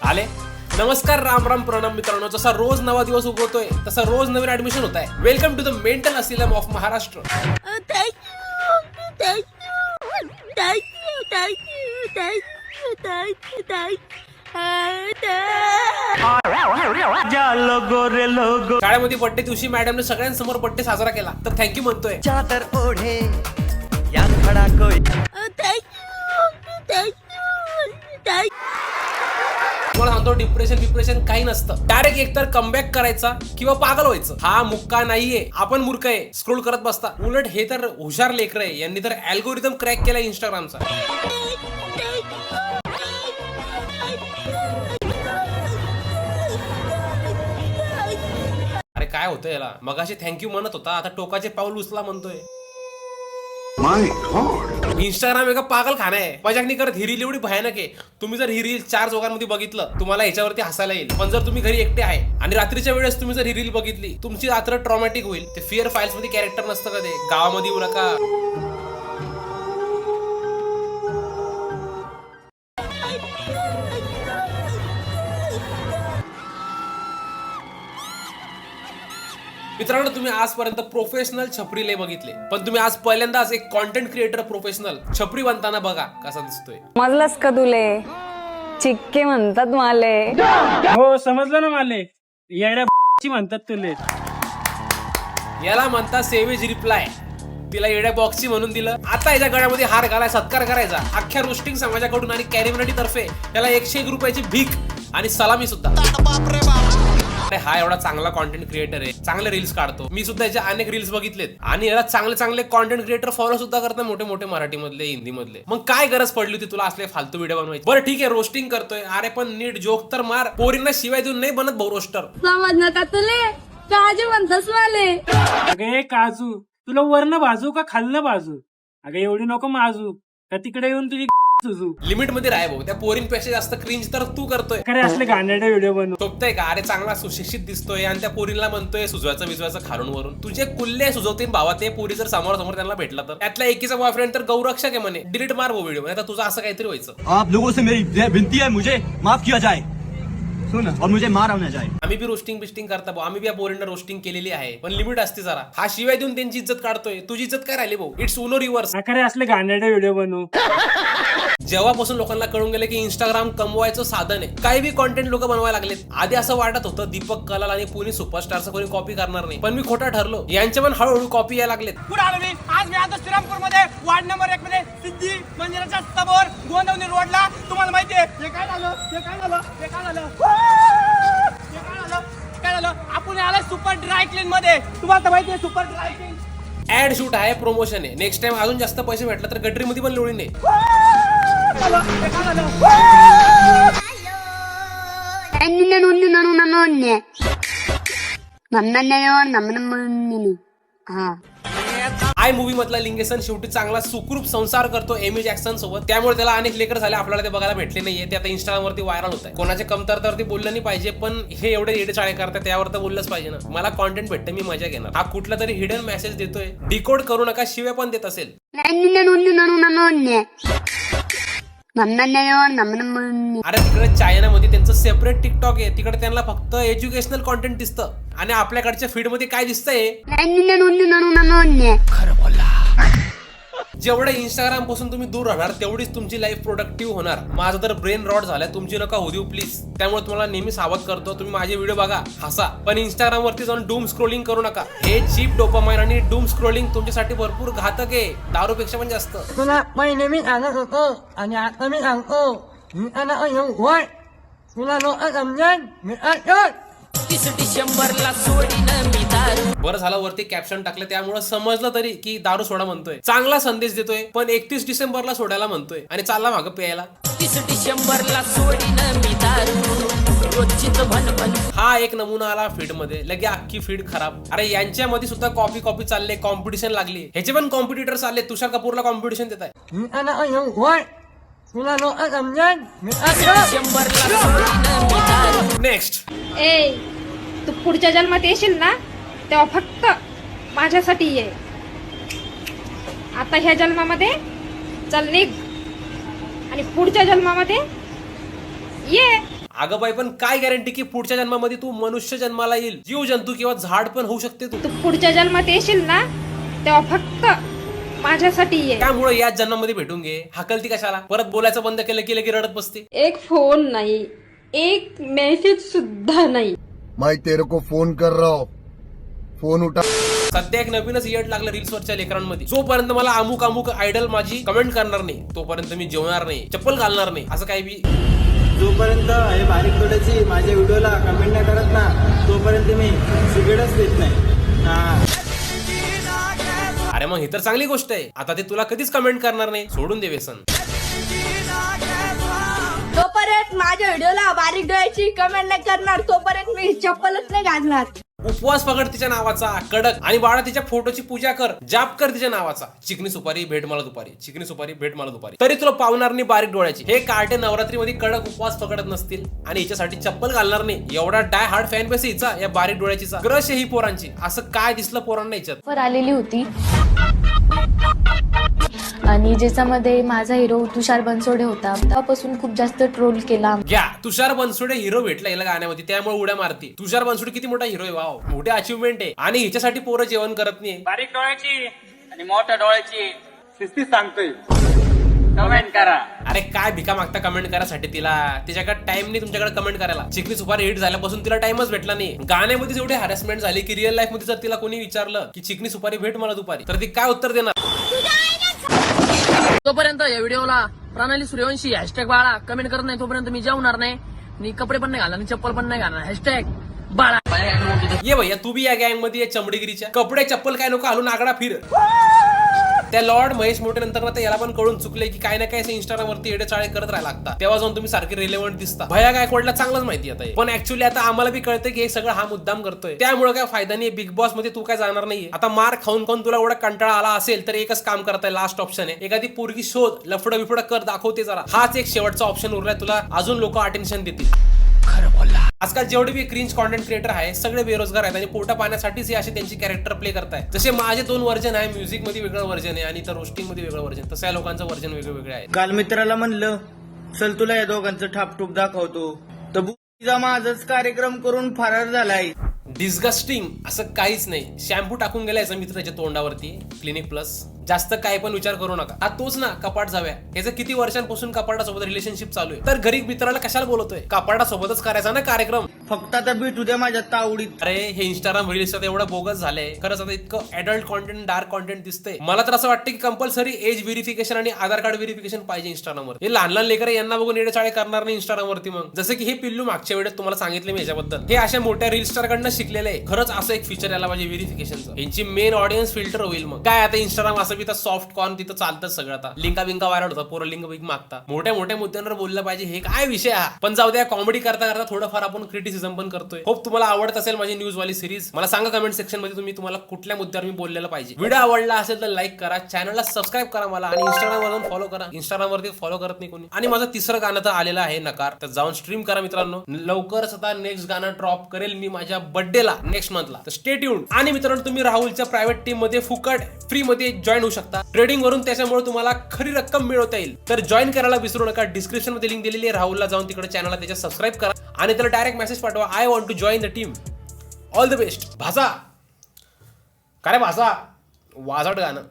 आले. नमस्कार, राम राम, प्रणाम मित्रांनो. जसा रोज नवा दिवस उगवतोय तसा रोज नवीन ऍडमिशन होत आहे. Welcome to the mental asylum of Maharashtra. शाळेमध्ये बर्थडे दिवशी मॅडमने सगळ्यांसमोर बर्थडे साजरा केला तर थँक्यू म्हणतोय. चादर ओढे या खडा कोय. तुम्हाला सांगतो, डिप्रेशन काही नसतं. डायरेक्ट एकतर कमबॅक करायचा किंवा पागल व्हायचं. हा मुक्का नाहीये, आपण मूर्ख आहे, स्क्रोल करत बसता. उलट हे तर हुशार लेकर आहे, यांनी तर अल्गोरिदम क्रॅक केला इंस्टाग्रामचा. अरे काय होतं याला? मगाशी थँक्यू म्हणत होता, आता टोकाचे पाऊल उचला म्हणतोय. इंस्टाग्राम एका पागल खाना आहे. मजाक करत. ही रील एवढी भयानक आहे. तुम्ही जर ही रील 4 लोकांमध्ये बघितलं, तुम्हाला ह्याच्यावरती हसायला येईल. पण जर तुम्ही घरी एकटे आहे आणि रात्रीच्या वेळेस तुम्ही जर ही रील बघितली, तुमची रात्र ट्रॉमॅटिक होईल. ते फिअर फाईल्स मध्ये कॅरेक्टर नसतं का ते गावामध्ये येऊ नका. मित्रांनो, तुम्ही आजपर्यंत प्रोफेशनल छपरी लय बघितले, पण तुम्ही आज पहिल्यांदाच एक कॉन्टेंट क्रिएटर प्रोफेशनल छपरी बनताना बघा कसा दिसतोय. समजलंस का तुले? चिक्के म्हणतात माले. हो समजलं ना माले. येड्या म्हणतात तुले. याला म्हणतात सेवेज रिप्लाय. तिला येड्या बॉक्सची म्हणून दिलं, आता याच्या गळ्यामध्ये हार घालाय, सत्कार करायचा. अख्ख्या रोस्टिंग समाजाकडून आणि कॅरिमिनाटी तर्फे त्याला 101 रुपयाची भीक आणि सलामी सुद्धा. हा एवढा चांगला कॉन्टेंट क्रिएटर आहे, चांगले रील्स काढतो. मी सुद्धा याचे अनेक रील्स बघितलेत आणि याला चांगले कॉन्टेंट क्रिएटर फॉलो सुद्धा करतात, मोठे मराठी मधले, हिंदी मधले. मग काय गरज पडली होती तुला असले फालतू व्हिडिओ बनवायची? बरं ठीक आहे, रोस्टिंग करतोय, अरे पण नीट जोक तर मार. पोरींना शिवाय देऊन नाही बनत भाऊ रोस्टर. समजलं का तुले? काजू म्हणतस माले. अगे काजू, तुला वरनं बाजू का खालनं बाजू? अगे एवढी नको माजू का तिकडे येऊन तुझी सुजू. लिमिट मध्ये राह भाऊ. त्या पोरींपेक्षा जास्त क्रिंज तर तू करतोय. खरे असले गाण्याचे व्हिडिओ बनव. सोपतंय का? अरे चांगला सुशिक्षित दिसतोय आणि त्या पोरीला म्हणतोय सुजवायचं खालून वरून. तुझे कुल्ले सुजवतील भावा ते. पोरी जर समोर त्यांना भेटला तर. त्यातला एकीचा बॉयफ्रेंड तर गौरक्षक आहे म्हणे. डिलीट मार वो व्हिडिओ, नाही तर तुझं असं काहीतरी व्हायचं. आप लोगों से मेरी विनती है, मुझे माफ किया जाए सुन, और मुझे मारा ना जाए. आम्ही बी रोस्टिंग करता भाऊ. आम्ही बी या पोरींना रोस्टिंग केलेली आहे, पण लिमिट असते जरा. हा शिवाय देऊन त्यांची इज्जत काढतोय, तुझी इज्जत काय राहिली भाऊ? It's Uno reverse. खरे असले गाण्याचे व्हिडिओ बनव. जेव्हापासून लोकांना कळून गेलं की इंस्टाग्राम कमवायचं साधन आहे, काही बी कॉन्टेंट लोक बनवायला लागलेत. आधी असं वाटत होतं दीपक कलाल आणि पुणे सुपरस्टारचं कोणी कॉपी करणार नाही, पण मी खोटा ठरलो. यांच्या पण हळूहळू कॉपी यायला लागलेत. आज मी आता श्रीरामपूर मध्ये वार्ड नंबर 1 मध्ये सिद्धी मंदिराच्या समोर गोंदवली रोडला. तुम्हाला माहितीये हे काय झालं? आपण आलाय सुपर ड्राय क्लीन मध्ये. तुम्हाला तर माहितीये super dry clean. Ad shoot आहे, प्रमोशन आहे. नेक्स्ट टाइम अजून जास्त पैसे भेटला तर गटरीमध्ये पण लोळी नाही. आय मूवी मधला लिंगेसन शेवटी चांगला सुखरूप संसार करतो एमी जॅक्सन सोबत. त्यामुळे त्याला अनेक लेकर झाले, आपल्याला ते बघायला भेटले नाहीये. ते आता इंस्टाग्राम वरती व्हायरल होत आहे. कोणाच्या कमतरतावरती बोललं नाही पाहिजे, पण हे एवढे येडेचाळे करतात त्यावर तर बोललंच पाहिजे ना. मला कॉन्टेंट भेटतं, मी मजा घेणार. हा कुठला तरी हिडन मेसेज देतोय, डिकोड करू नका, शिव्या पण देत असेल. अरे तिकडे चायनामध्ये त्यांचं सेपरेट टिकटॉक आहे, तिकडे त्यांना फक्त एज्युकेशनल कॉन्टेंट दिसतं आणि आपल्याकडच्या फीड मध्ये काय दिसतंय? खरं बोला. जेवढे इंस्टाग्राम पासून तुम्ही दूर राहणार तेवढीच तुमची लाईफ प्रोडक्टिव्ह होणार. माझं तर ब्रेन रॉट झालाय, तुमची नका होऊ देऊ प्लीज. त्यामुळे तुम्हाला नेहमी सावध करतो, तुम्ही माझे व्हिडिओ बघा, हसा, पण इंस्टाग्राम वरती जाऊन डूम स्क्रोलिंग करू नका. हे चीप डोपामाइन आणि डूम स्क्रोलिंग तुमच्यासाठी भरपूर घातक आहे, दारूपेक्षा पण जास्त. तुला पहिले मी सांगत होतो आणि आता मी सांगतो, तुला लोक समजेल मी बरं झालं वरती कॅप्शन टाकलं, त्यामुळे समजलं तरी की दारू सोडा म्हणतोय. चांगला संदेश देतोय, पण 31 डिसेंबरला सोडायला म्हणतोय आणि चालला मागं प्यायला. 31 डिसेंबरला सोडीन मी दारू. हा एक नमुना आला फीड मध्ये, लगे अख्खी फीड खराब. अरे यांच्यामध्ये सुद्धा कॉपी चालले, कॉम्पिटिशन लागली. ह्याचे पण कॉम्पिटिटर चालले. तुषार कपूरला कॉम्पिटिशन देत आहे. तुला लोक समजेल मी नेक्स्ट. ए, तू पुढच्या जन्मात येशील ना तेव्हा फक्त माझ्यासाठी ये. आता ह्या जन्मामध्ये चल निघ आणि पुढच्या जन्मामध्ये ये. अगं बाई, पण काय गॅरंटी की पुढच्या जन्मामध्ये तू मनुष्य जन्माला येईल? जीव जंतू किंवा झाड पण होऊ शकते तू. तू पुढच्या जन्मात येशील ना तेव्हा फक्त माझ्यासाठी ये. त्यामुळे याच जन्मामध्ये भेटून घे. हकलती कशाला? परत बोलायचं बंद केलं की लगे रडत बसते. एक फोन नाही, एक मेसेज सुद्धा नाही. मैं तेरे को फोन कर रहा हूँ, फोन उठा. सध्या एक नवीनच येड लागलं रील्सवरच्या लेकरांमध्ये. जोपर्यंत मला अमुक अमुक आयडल माझी कमेंट करणार नाही तोपर्यंत मी जेवणार नाही, चप्पल घालणार नाही, असं काही बी. जोपर्यंत हे बारीक तोड्याची माझ्या व्हिडिओला कमेंट नाही करत ना तोपर्यंत मी सिगरेटच देत नाही. अरे मग ही तर चांगली गोष्ट आहे. आता ते तुला कधीच कमेंट करणार नाही, सोडून दे व्यसन. तोपर्यंत माझ्या व्हिडिओला बारीक डोळ्याची कमेंट नाही करणार तोपर्यंत मी चप्पलच नाही घालणार. उपवास पकड तिच्या नावाचा कडक, आणि बाळा तिच्या फोटोची पूजा कर, जाप कर तिच्या नावाचा. चिकनी सुपारी भेट मला दुपारी, चिकनी सुपारी भेट मला दुपारी. तरी तुला पावणार नाही बारीक डोळ्याची. हे कार्टे नवरात्रीमध्ये कडक उपवास पकडत नसतील आणि हिच्यासाठी चप्पल घालणार नाही. एवढा डाय हार्ड फॅन बेस हिचा या बारीक डोळ्याचीचा. क्रश ही पोरांची. असं काय दिसलं पोरांना हिच्यात? आलेली होती आणि ज्याच्यामध्ये माझा हिरो तुषार बनसोडे होता. त्यापासून खूप जास्त ट्रोल केला. घ्या, तुषार बनसोडे हिरो भेटला याला गाण्यामध्ये, त्यामुळे उड्या मारती. तुषार बनसोडे किती मोठा हिरो आहे, वाव, मोठी अचिव्हमेंट आहे. आणि हिच्यासाठी पोरं जेवण करत नाही. बारीक डोळ्याची आणि मोठ्या डोळ्याची शिस्ती सांगतोय. कमेंट करा. अरे काय भिका मागता कमेंट करायसाठी? तिच्याकडे टाइम नाही तुमच्याकडे कमेंट करायला. चिकनी सुपारी हिट झाल्यापासून तिला टाइमच भेटला नाही. गाण्यामध्ये जेवढी हॅरेसमेंट झाली की रिअल लाईफ मध्ये जर तिला कोणी विचारलं की चिकनी सुपारी भेट मला दुपारी, तर ती काय उत्तर देणार? तोपर्यंत या व्हिडिओला प्रणाली सूर्यवंशी हॅशटॅग बाळा कमेंट करत नाही तोपर्यंत मी जेवणार नाही, आणि कपडे पण नाही घालणार, आणि चप्पल पण नाही घालणार. हॅशटॅग बाळा. ये भैया, तू बी या गँग मध्ये चमडीगिरीच्या. कपडे चप्पल काय नको घालून आगडा फिर. त्या लॉर्ड महेश मोठे नंतर ना याला पण कळून चुकले की काय ना काय इंस्टाग्राम वरती एडेचाळे करत राहायला लागतात. तेव्हा जाऊन तुम्ही सारखे रिलेव्हंट दिसता. भया गायकवाडला चांगलंच माहिती आता. पण ऍक्च्युअली आता आम्हाला बी कळतंय की हे सगळं हा मुद्दाम करतोय. त्यामुळे काय फायदा नाही. बिग बॉस मध्ये तू काय जाणार नाहीये. आता मार खाऊन खाऊन तुला एवढा कंटाळा आला असेल तर एकच काम करताय, लास्ट ऑप्शन आहे. एखादी पोरगी शोध, लफडं बिफडं कर, दाखवते जरा. हाच एक शेवटचा ऑप्शन उरलाय. तुला अजून लोक अटेन्शन देतील. आजकाल जेवढे बी क्रिंज कॉन्टेंट क्रिएटर आहे सगळे बेरोजगार आहेत आणि पोटा पाण्यासाठीच हे असे त्यांची कॅरेक्टर प्ले करतायत. जसे माझे 2 व्हर्जन आहे, म्युझिक मध्ये वेगळं व्हर्जन आहे आणि तर रोस्टिंग मध्ये वेगळं व्हर्जन. तसं या लोकांचं व्हर्जन वेगळे आहे. काल मित्राला म्हणलं चल तुला या दोघांचं ठापटूप दाखवतो, तर बुकीचा माझाच कार्यक्रम करून फरार झालाय. डिस्गस्टिंग असं काहीच नाही. शॅम्पू टाकून गेला याचा मित्राच्या तोंडावरती, क्लिनिक प्लस. जास्त काय पण विचार करू नका. हा तोच ना कपाट जाव्या. याचं किती वर्षांपासून कपाटासोबत रिलेशनशिप चालू आहे, तर गरीब मित्राला कशाला बोलतोय? कपाटासोबतच करायचा ना कार्यक्रम. फक्त आता भेटू द्या माझ्या तावडीत. अरे हे इंस्टाग्राम रील्स एवढं बोगस झालंय खरंच. आता इतकं अडल्ट कॉन्टेंट, डार्क कॉन्टेंट दिसतंय. मला तर असं वाटतं की कंपल्सरी एज व्हेरिफिकेशन आणि आधार कार्ड व्हेरिफिकेशन पाहिजे इंस्टाग्रामवर. हे लहान लहान लेकर यांना बघून येडेचाळे करणार नाही इंस्टाग्रामवरती. मग जसं की हे पिल्लू मागच्या वेळेत तुम्हाला सांगितलं मी याच्याबद्दल. हे अशा मोठ्या रील स्टार कडनं शिकलेलं आहे. खरंच असं एक फीचर याला पाहिजे व्हेरिफिकेशनचं. यांची मेन ऑडियन्स फिल्टर होईल. मग काय आता इंस्टाग्राम असं बी तर सॉफ्ट कॉर्न तिथं चालतं सगळं. आता लिंका बिंका व्हायरल होता, पोरं लिंक बिंक मागता. मोठ्या मोठ्या मुद्द्यांवर बोललं पाहिजे. हे काय विषय हा? पण जाऊ द्या, कॉमेडी करता करता थोडंफार आपण क्रिटिसिझम पण करतोय. होप तुम्हाला आवडत असेल माझी न्यूज वाली सिरीज. मला सांगा कमेंट सेक्शन मध्ये तुम्हाला कुठल्या मुद्द्यावर मी बोललेलं पाहिजे. व्हिडिओ आवडला असेल तर लाईक करा, चॅनलला सबस्क्राईब करा मला, आणि इंस्टाग्राम वरून फॉलो करा. इंस्टाग्राम वरती फॉलो करत नाही कोणी. आणि माझं तिसरं गाणं तर आलेलं आहे नकार, तर जाऊन स्ट्रीम करा मित्रांनो. लवकरच आता नेक्स्ट गाणं ड्रॉप करेल मी माझ्या बर्थडेला नेक्स्ट मंथला, तर स्टे ट्यून्ड. आणि मित्रांनो तुम्ही राहुलच्या प्रायव्हेट टीम मध्ये फुकट फ्री मध्ये जॉईन होऊ शकता ट्रेडिंग वरून. त्याच्यामुळे तुम्हाला खरी रक्कम मिळवता येईल. तर जॉईन करायला विसरू नका. डिस्क्रिप्शन मध्ये लिंक दिलेली आहे. राहुलला जाऊन तिकडे चॅनलला त्याच्या सबस्क्राईब करा आणि त्याला डायरेक्ट मेसेज पाठवा, I want to join the team. All the best. भाषा काय रे भाषा, वाजट गाणं.